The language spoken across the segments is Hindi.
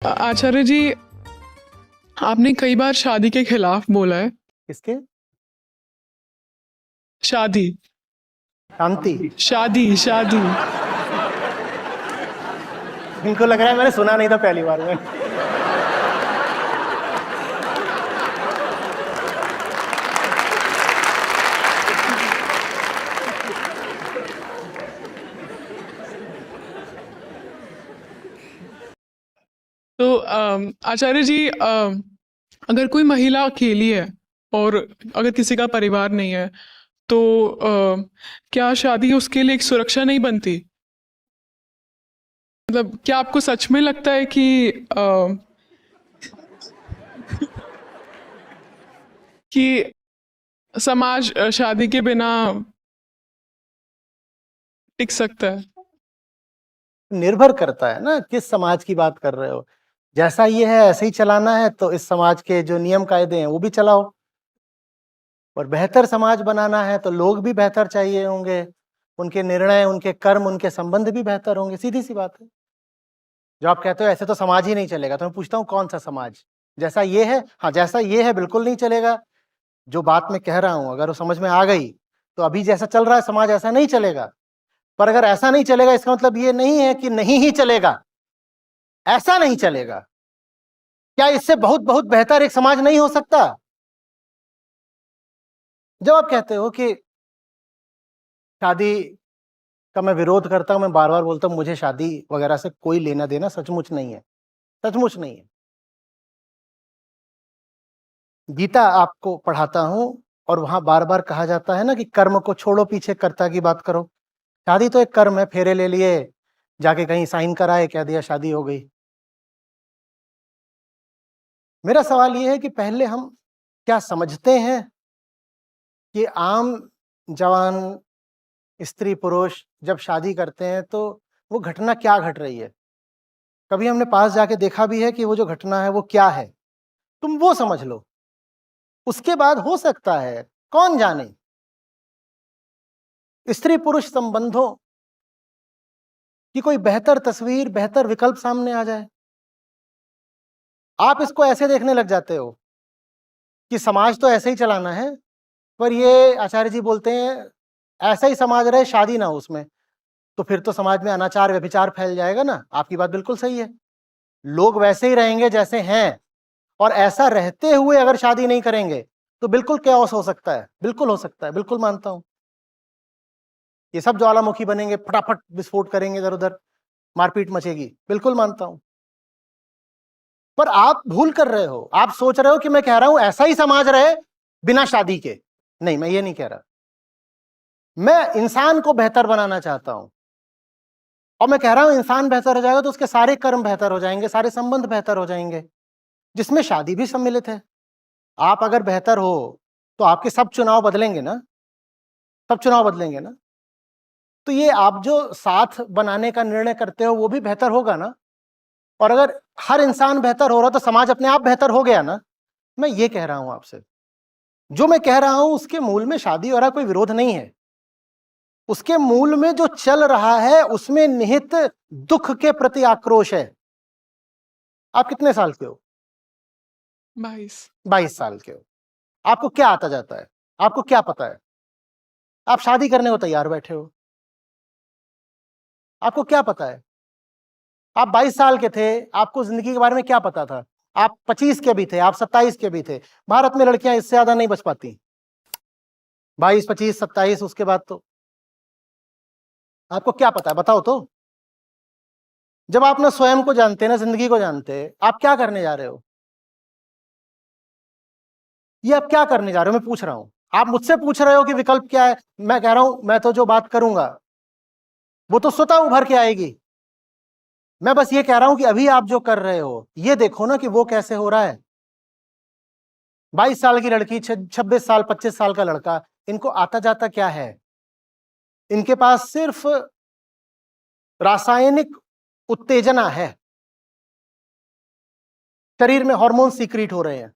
आचार्य जी, आपने कई बार शादी के खिलाफ बोला है। किसके? शादी शांति। शादी शादी इनको लग रहा है मैंने सुना नहीं था पहली बार में। तो आचार्य जी, अगर कोई महिला अकेली है और अगर किसी का परिवार नहीं है तो क्या शादी उसके लिए एक सुरक्षा नहीं बनती? मतलब क्या आपको सच में लगता है कि समाज शादी के बिना टिक सकता है? निर्भर करता है ना किस समाज की बात कर रहे हो। जैसा ये है ऐसे ही चलाना है तो इस समाज के जो नियम कायदे हैं वो भी चलाओ, और बेहतर समाज बनाना है तो लोग भी बेहतर चाहिए होंगे, उनके निर्णय, उनके कर्म, उनके संबंध भी बेहतर होंगे। सीधी सी बात है। जो आप कहते हो ऐसे तो समाज ही नहीं चलेगा, तो मैं पूछता हूँ कौन सा समाज? जैसा ये है, हाँ जैसा ये है बिल्कुल नहीं चलेगा। जो बात मैं कह रहा हूं अगर वो समझ में आ गई तो अभी जैसा चल रहा है समाज ऐसा नहीं चलेगा। पर अगर ऐसा नहीं चलेगा इसका मतलब ये नहीं है कि नहीं ही चलेगा। ऐसा नहीं चलेगा। क्या इससे बहुत बहुत बेहतर एक समाज नहीं हो सकता? जब आप कहते हो कि शादी का मैं विरोध करता हूं, मैं बार बार बोलता हूं मुझे शादी वगैरह से कोई लेना देना सचमुच नहीं है। सचमुच नहीं है। गीता आपको पढ़ाता हूं और वहां बार बार कहा जाता है ना कि कर्म को छोड़ो, पीछे कर्ता की बात करो। शादी तो एक कर्म है। फेरे ले लिए, जाके कहीं साइन कराए, कह दिया शादी हो गई। मेरा सवाल यह है कि पहले हम क्या समझते हैं कि आम जवान स्त्री पुरुष जब शादी करते हैं तो वो घटना क्या घट रही है? कभी हमने पास जाके देखा भी है कि वो जो घटना है वो क्या है? तुम वो समझ लो, उसके बाद हो सकता है कौन जाने स्त्री पुरुष संबंधों की कोई बेहतर तस्वीर, बेहतर विकल्प सामने आ जाए। आप इसको ऐसे देखने लग जाते हो कि समाज तो ऐसे ही चलाना है, पर ये आचार्य जी बोलते हैं ऐसा ही समाज रहे, शादी ना हो उसमें, तो फिर तो समाज में अनाचार व्यभिचार फैल जाएगा ना। आपकी बात बिल्कुल सही है। लोग वैसे ही रहेंगे जैसे हैं, और ऐसा रहते हुए अगर शादी नहीं करेंगे तो बिल्कुल कैओस हो सकता है। बिल्कुल हो सकता है, बिल्कुल मानता हूं। ये सब ज्वालामुखी बनेंगे, फटाफट विस्फोट करेंगे, इधर उधर मारपीट मचेगी, बिल्कुल मानता हूं। पर आप भूल कर रहे हो। आप सोच रहे हो कि मैं कह रहा हूं ऐसा ही समाज रहे बिना शादी के। नहीं, मैं ये नहीं कह रहा। मैं इंसान को बेहतर बनाना चाहता हूं, और मैं कह रहा हूं इंसान बेहतर हो जाएगा तो उसके सारे कर्म बेहतर हो जाएंगे, सारे संबंध बेहतर हो जाएंगे, जिसमें शादी भी सम्मिलित है। आप अगर बेहतर हो तो आपके सब चुनाव बदलेंगे ना, सब चुनाव बदलेंगे ना। तो ये आप जो साथ बनाने का निर्णय करते हो वो भी बेहतर होगा ना। और अगर हर इंसान बेहतर हो रहा तो समाज अपने आप बेहतर हो गया ना। मैं ये कह रहा हूं आपसे। जो मैं कह रहा हूं उसके मूल में शादी और कोई विरोध नहीं है। उसके मूल में जो चल रहा है उसमें निहित दुख के प्रति आक्रोश है। आप कितने साल के हो? 22। 22 साल के हो। आपको क्या आता जाता है? आपको क्या पता है? आप शादी करने को तैयार बैठे हो। आपको क्या पता है? आप 22 साल के थे, आपको जिंदगी के बारे में क्या पता था? आप 25 के भी थे, आप 27 के भी थे। भारत में लड़कियां इससे ज्यादा नहीं बच पाती। 22, 25, 27, उसके बाद तो आपको क्या पता है? बताओ तो। जब आप ना स्वयं को जानते, ना जिंदगी को जानते, आप क्या करने जा रहे हो? ये आप क्या करने जा रहे हो मैं पूछ रहा हूं। आप मुझसे पूछ रहे हो कि विकल्प क्या है। मैं कह रहा हूं मैं तो जो बात करूंगा वो तो स्वतः उभर के आएगी। मैं बस ये कह रहा हूं कि अभी आप जो कर रहे हो ये देखो ना कि वो कैसे हो रहा है। 22 साल की लड़की, 26 साल, 25 साल का लड़का, इनको आता जाता क्या है? इनके पास सिर्फ रासायनिक उत्तेजना है। शरीर में हार्मोन सीक्रेट हो रहे हैं,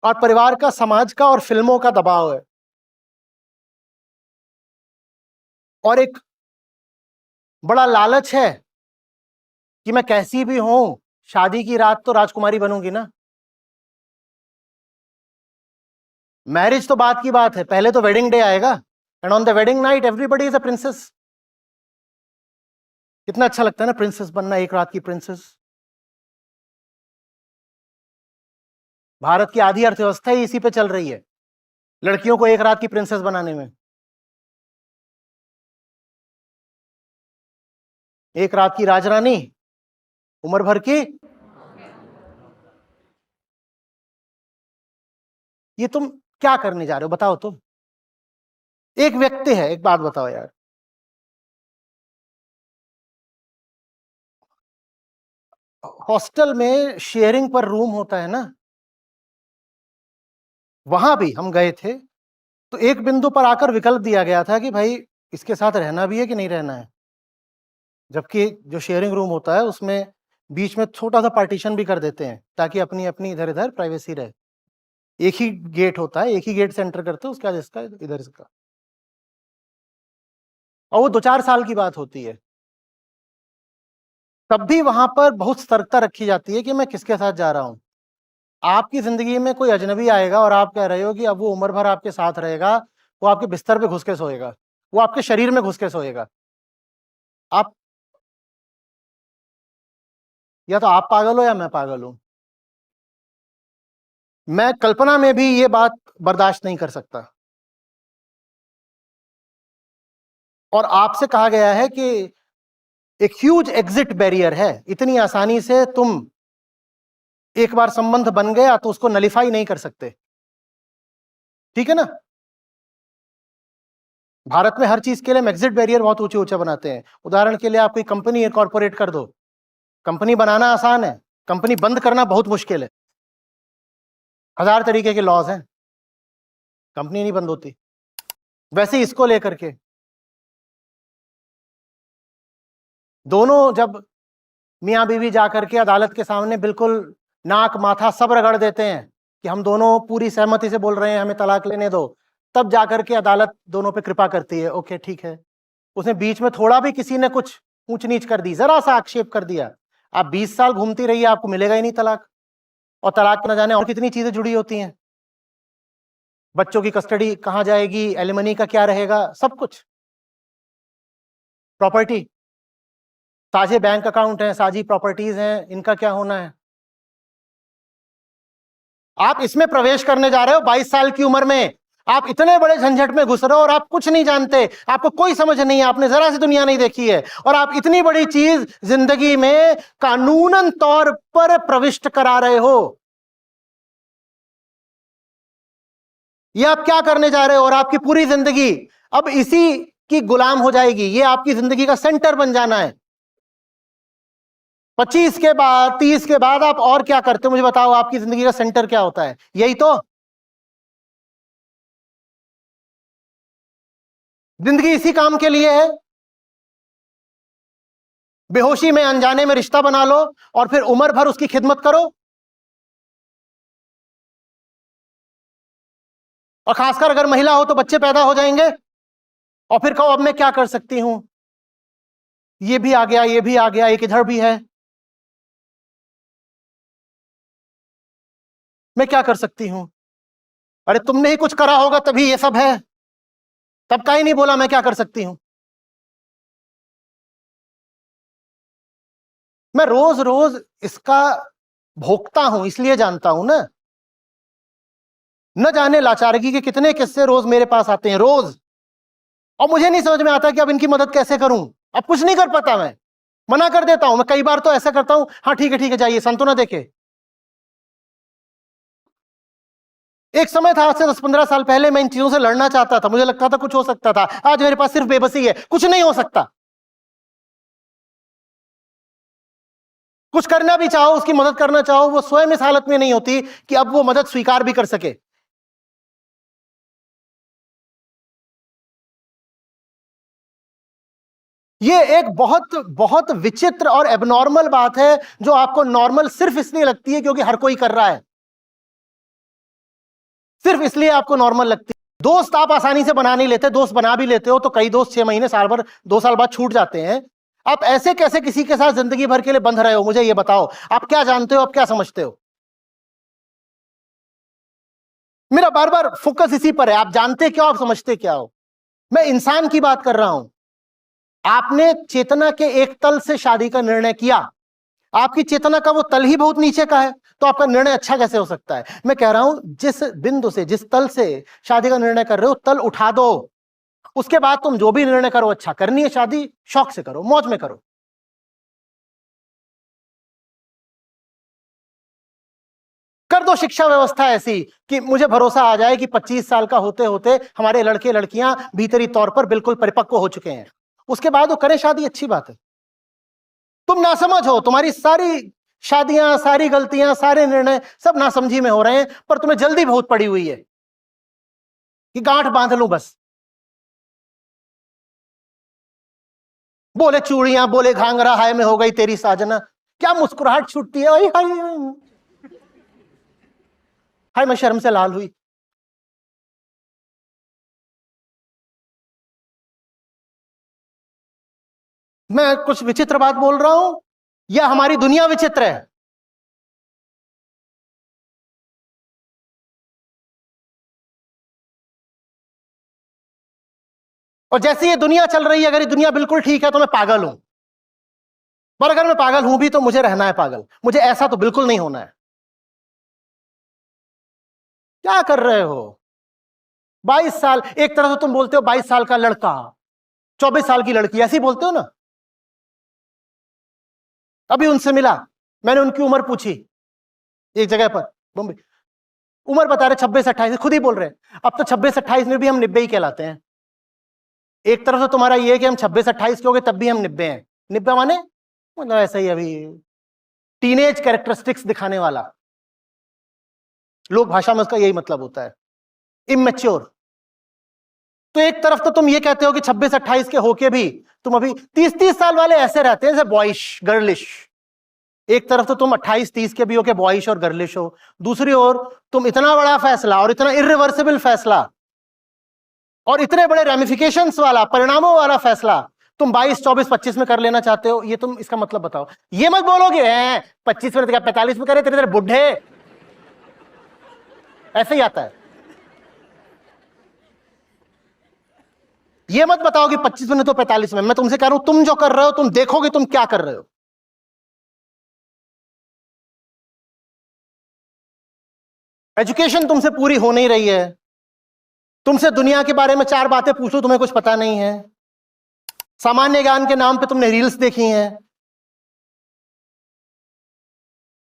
और परिवार का, समाज का और फिल्मों का दबाव है, और एक बड़ा लालच है कि मैं कैसी भी हूं, शादी की रात तो राजकुमारी बनूंगी ना। मैरिज तो बात की बात है, पहले तो वेडिंग डे आएगा, and on the wedding night everybody is a princess. कितना अच्छा लगता है ना प्रिंसेस बनना, एक रात की प्रिंसेस। भारत की आधी अर्थव्यवस्था ही इसी पे चल रही है, लड़कियों को एक रात की प्रिंसेस बनाने में। एक रात की राजरानी, उम्र भर की। ये तुम क्या करने जा रहे हो बताओ तुम? एक व्यक्ति है, एक बात बताओ यार, हॉस्टल में शेयरिंग पर रूम होता है ना, वहां भी हम गए थे तो एक बिंदु पर आकर विकल्प दिया गया था कि भाई इसके साथ रहना भी है कि नहीं रहना है, जबकि जो शेयरिंग रूम होता है उसमें बीच में छोटा सा पार्टीशन भी कर देते हैं ताकि अपनी अपनी इधर इधर प्राइवेसी रहे। एक ही गेट होता है, एक ही गेट से एंटर करते हैं, उसके बाद इसका इधर इसका, और वो 2-4 साल की बात होती है। तब भी वहां पर बहुत सतर्कता रखी जाती है कि मैं किसके साथ जा रहा हूं। आपकी जिंदगी में कोई अजनबी आएगा और आप कह रहे हो कि अब वो उम्र भर आपके साथ रहेगा, वो आपके बिस्तर पे घुस के सोएगा, वो आपके शरीर में घुस के सोएगा, आप या तो आप पागल हो या मैं पागल हूं। मैं कल्पना में भी ये बात बर्दाश्त नहीं कर सकता। और आपसे कहा गया है कि एक ह्यूज एग्जिट बैरियर है, इतनी आसानी से तुम एक बार संबंध बन गया तो उसको नलिफाई नहीं कर सकते, ठीक है ना। भारत में हर चीज के लिए हम एग्जिट बैरियर बहुत ऊंचे ऊंचे बनाते हैं। उदाहरण के लिए आप कोई कंपनी इनकॉर्पोरेट कर दो, कंपनी बनाना आसान है, कंपनी बंद करना बहुत मुश्किल है। 1000 तरीके के लॉज हैं, कंपनी नहीं बंद होती। वैसे ही इसको लेकर के दोनों जब मियां बीवी जाकर के अदालत के सामने बिल्कुल नाक माथा सब रगड़ देते हैं कि हम दोनों पूरी सहमति से बोल रहे हैं हमें तलाक लेने दो, तब जाकर के अदालत दोनों पे कृपा करती है, ओके ठीक है। उसने बीच में थोड़ा भी किसी ने कुछ ऊंच नीच कर दी, जरा सा आक्षेप कर दिया, आप 20 साल घूमती रहिए आपको मिलेगा ही नहीं तलाक। और तलाक न जाने और कितनी चीजें जुड़ी होती हैं, बच्चों की कस्टडी कहां जाएगी, एलिमनी का क्या रहेगा, सब कुछ, प्रॉपर्टी, साझे बैंक अकाउंट हैं, साझी प्रॉपर्टीज हैं, इनका क्या होना है। आप इसमें प्रवेश करने जा रहे हो 22 साल की उम्र में, आप इतने बड़े झंझट में घुस रहे हो और आप कुछ नहीं जानते, आपको कोई समझ नहीं है, आपने जरा सी दुनिया नहीं देखी है, और आप इतनी बड़ी चीज जिंदगी में कानूनन तौर पर प्रविष्ट करा रहे हो। ये आप क्या करने जा रहे हो, और आपकी पूरी जिंदगी अब इसी की गुलाम हो जाएगी, ये आपकी जिंदगी का सेंटर बन जाना है। 25 के बाद 30 के बाद आप और क्या करते हो मुझे बताओ, आपकी जिंदगी का सेंटर क्या होता है, यही तो। जिंदगी इसी काम के लिए है, बेहोशी में अनजाने में रिश्ता बना लो और फिर उम्र भर उसकी खिदमत करो। और खासकर अगर महिला हो तो बच्चे पैदा हो जाएंगे और फिर कहो अब मैं क्या कर सकती हूं, ये भी आ गया, ये भी आ गया, एक इधर भी है, मैं क्या कर सकती हूं। अरे तुमने ही कुछ करा होगा तभी ये सब है, तब का ही नहीं बोला मैं क्या कर सकती हूं। मैं रोज रोज इसका भोगता हूं इसलिए जानता हूं ना, न जाने लाचारगी के कितने किस्से रोज मेरे पास आते हैं रोज, और मुझे नहीं समझ में आता कि अब इनकी मदद कैसे करूं। अब कुछ नहीं कर पाता, मैं मना कर देता हूं, मैं कई बार तो ऐसा करता हूं, हाँ ठीक है जाइए, संतो ना देखे। एक समय था आज से 10-15 साल पहले मैं इन चीजों से लड़ना चाहता था, मुझे लगता था कुछ हो सकता था, आज मेरे पास सिर्फ बेबसी है, कुछ नहीं हो सकता। कुछ करना भी चाहो, उसकी मदद करना चाहो, वो स्वयं इस हालत में नहीं होती कि अब वो मदद स्वीकार भी कर सके। ये एक बहुत बहुत विचित्र और एबनॉर्मल बात है जो आपको नॉर्मल सिर्फ इसलिए लगती है क्योंकि हर कोई कर रहा है, सिर्फ इसलिए आपको नॉर्मल लगती है। दोस्त आप आसानी से बना नहीं लेते, दोस्त बना भी लेते हो तो कई दोस्त 6 महीने साल भर 2 साल बाद छूट जाते हैं। आप ऐसे कैसे किसी के साथ जिंदगी भर के लिए बंध रहे हो? मुझे ये बताओ, आप क्या जानते हो, आप क्या समझते हो? मेरा बार बार फोकस इसी पर है, आप जानते क्या हो, आप समझते क्या हो? मैं इंसान की बात कर रहा हूं। आपने चेतना के एक तल से शादी का निर्णय किया, आपकी चेतना का वो तल ही बहुत नीचे का है, तो आपका निर्णय अच्छा कैसे हो सकता है? मैं कह रहा हूं, जिस बिंदु से, जिस तल से शादी का निर्णय कर रहे हो, तल उठा दो, उसके बाद तुम जो भी निर्णय करो, अच्छा करनी है शादी, शौक से करो, मौज में करो। कर दो शिक्षा व्यवस्था ऐसी कि मुझे भरोसा आ जाए कि 25 साल का होते होते हमारे लड़के लड़कियां भीतरी तौर पर बिल्कुल परिपक्व हो चुके हैं, उसके बाद वो करें शादी, अच्छी बात है। तुम नासमझ हो, तुम्हारी सारी शादियां, सारी गलतियां, सारे निर्णय सब नासमझी में हो रहे हैं, पर तुम्हें जल्दी बहुत पड़ी हुई है कि गांठ बांध लूं बस। बोले चूड़ियां, बोले घांगरा, हाय में हो गई तेरी साजना, क्या मुस्कुराहट छूटती है, हाय हाय हाय, मैं शर्म से लाल हुई। मैं कुछ विचित्र बात बोल रहा हूं या हमारी दुनिया विचित्र है? और जैसे ये दुनिया चल रही है, अगर ये दुनिया बिल्कुल ठीक है तो मैं पागल हूं, पर अगर मैं पागल हूं भी तो मुझे रहना है पागल, मुझे ऐसा तो बिल्कुल नहीं होना है। क्या कर रहे हो? 22 साल, एक तरह से तुम बोलते हो 22 साल का लड़का, 24 साल की लड़की, ऐसे ही बोलते हो ना। अभी उनसे मिला, मैंने उनकी उम्र पूछी एक जगह पर मुंबई, उम्र बता रहे 26-28, खुद ही बोल रहे हैं अब तो 26-28 में भी हम 90 ही कहलाते हैं। एक तरफ तो तुम्हारा ये है कि हम 26-28 के हो गए तब भी हम 90 हैं। 90 माने मतलब ऐसा ही अभी टीनेज कैरेक्टरिस्टिक्स दिखाने वाला, लोक भाषा में उसका यही मतलब होता है, इमेच्योर। तो एक तरफ तो तुम ये कहते हो कि 26-28 के होके भी तुम अभी 30-30 साल वाले ऐसे रहते हैं जैसे बॉयश गर्लिश। एक तरफ तो तुम 28-30 के भी हो के बॉयश और गर्लिश हो, दूसरी ओर तुम इतना बड़ा फैसला और इतना इरिवर्सिबल फैसला और इतने बड़े रेमिफिकेशंस वाला, परिणामों वाला फैसला तुम 22, 24, 25 में कर लेना चाहते हो। ये तुम इसका मतलब बताओ। ये मत बोलोगे 25 में, 45 में करे, तेरे तेरे बुढ़े, ऐसे ही आता है। ये मत बताओ कि 25 में तो 45 में। मैं तुमसे कह रहा हूं, तुम जो कर रहे हो, तुम देखोगे तुम क्या कर रहे हो। एजुकेशन तुमसे पूरी हो नहीं रही है, तुमसे दुनिया के बारे में 4 बातें पूछो तुम्हें कुछ पता नहीं है, सामान्य ज्ञान के नाम पे तुमने रील्स देखी हैं,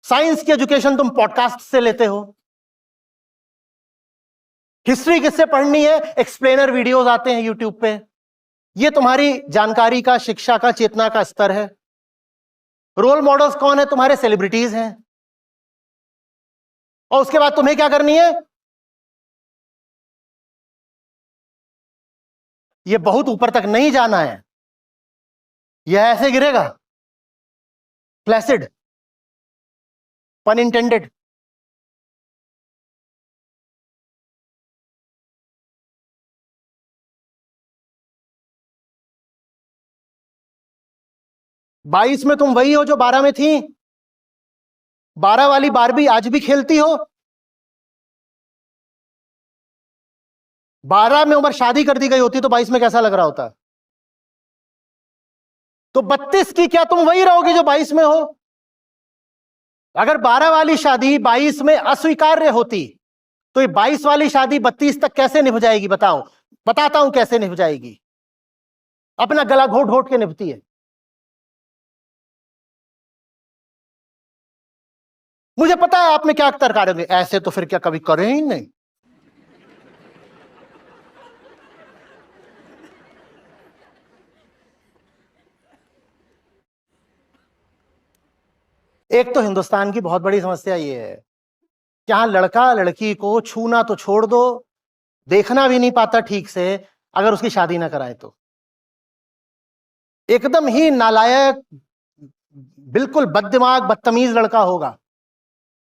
साइंस की एजुकेशन तुम पॉडकास्ट से लेते हो, हिस्ट्री किससे पढ़नी है, एक्सप्लेनर वीडियोस आते हैं यूट्यूब पे। ये तुम्हारी जानकारी का, शिक्षा का, चेतना का स्तर है। रोल मॉडल्स कौन है तुम्हारे? सेलिब्रिटीज हैं। और उसके बाद तुम्हें क्या करनी है? ये बहुत ऊपर तक नहीं जाना है, यह ऐसे गिरेगा, फ्लैसिड, पन इंटेंडेड। बाईस में तुम वही हो जो 12 में थी। 12 वाली बारबी आज भी खेलती हो। 12 में उम्र शादी कर दी गई होती तो 22 में कैसा लग रहा होता? तो 32 की क्या तुम वही रहोगे जो 22 में हो? अगर 12 वाली शादी 22 में अस्वीकार्य होती तो ये 22 वाली शादी 32 तक कैसे निभ जाएगी? बताओ, बताता हूं कैसे निभ जाएगी। अपना गला घोट घोट के निभती है। मुझे पता है आप में क्या तर्क करेंगे, ऐसे तो फिर क्या कभी करें ही नहीं। एक तो हिंदुस्तान की बहुत बड़ी समस्या ये है कि यहां लड़का लड़की को छूना तो छोड़ दो, देखना भी नहीं पाता ठीक से अगर उसकी शादी ना कराए तो। एकदम ही नालायक, बिल्कुल बददिमाग, बदतमीज लड़का होगा,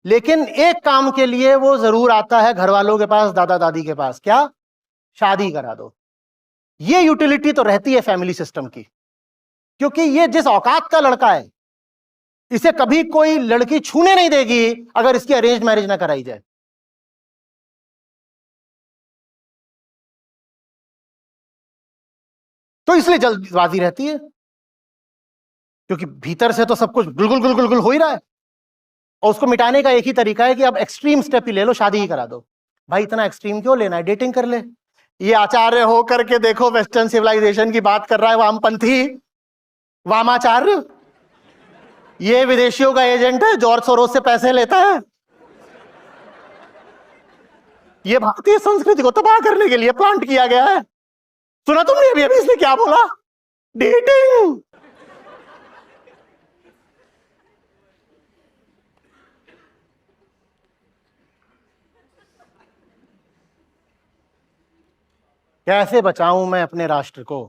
लेकिन एक काम के लिए वो जरूर आता है घर वालों के पास, दादा दादी के पास, क्या? शादी करा दो। ये यूटिलिटी तो रहती है फैमिली सिस्टम की। क्योंकि ये जिस औकात का लड़का है, इसे कभी कोई लड़की छूने नहीं देगी अगर इसकी अरेंज मैरिज ना कराई जाए। तो इसलिए जल्दबाजी रहती है, क्योंकि भीतर से तो सब कुछ गुलगुल गुलगुल गुल हो ही रहा है, और उसको मिटाने का एक ही तरीका है कि अब एक्सट्रीम स्टेप ही ले लो, शादी ही करा दो। भाई इतना एक्सट्रीम क्यों लेना है, डेटिंग कर ले। ये आचार्य हो करके देखो वेस्टर्न सिविलाइजेशन की बात कर रहा है, वामपंथी, वामाचार्य। ये विदेशियों का एजेंट है, जॉर्ज सोरोस से पैसे लेता है। ये भारतीय संस्कृति को तबाह करने के लिए प्लांट किया गया है। सुना तुमने अभी अभी इसने क्या बोला, डेटिंग। कैसे बचाऊं मैं अपने राष्ट्र को,